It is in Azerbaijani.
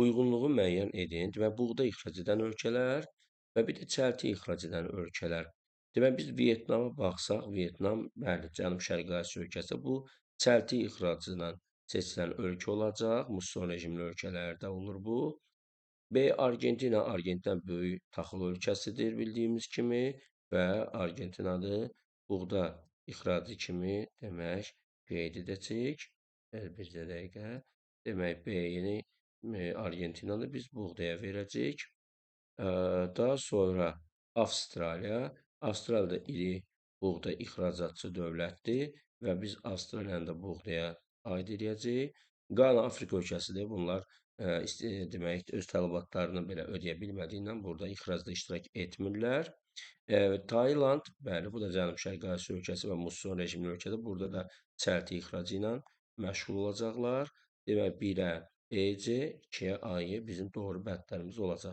uyğunluğu müəyyən edin. Deməli, buğda ixrac edən ölkələr və bir də çəlti ixrac edən ölkələr. Deməli, biz Vyetnama baxsaq, Vyetnam, bəli, Cənub-Şərqi Asiya ölkəsi bu çəlti ixracıyla seçilən ölkə olacaq. Muson rejimli ölkələrdə olur bu. B. Argentina. Argentina böyük taxıl ölkəsidir bildiyimiz kimi və Argentinadı buğda ixracı kimi demək qeyd edəcəyik. Bircə dəqiqə. Demək B-ni Argentinadı biz buğdaya verəcəyik. Daha sonra Avstraliya. Avstraliya da iri buğda ixracatçı dövlətdir və biz Avstraliyanı da buğdaya aid edəcəyik. Qana Afrika ölkəsidir. Bunlar demək, öz tələbatlarını belə ödəyə bilmədiyindən burada ixracda iştirak etmirlər. Tayland, bəli, bu da Cənub-Şərqi Asiya ölkəsi və muson rejimli ölkədir. Burada da çəlti ixracı ilə məşğul olacaqlar. Demək, 1-ə EC, 2-yə AY bizim doğru bəndlərimiz olacaq.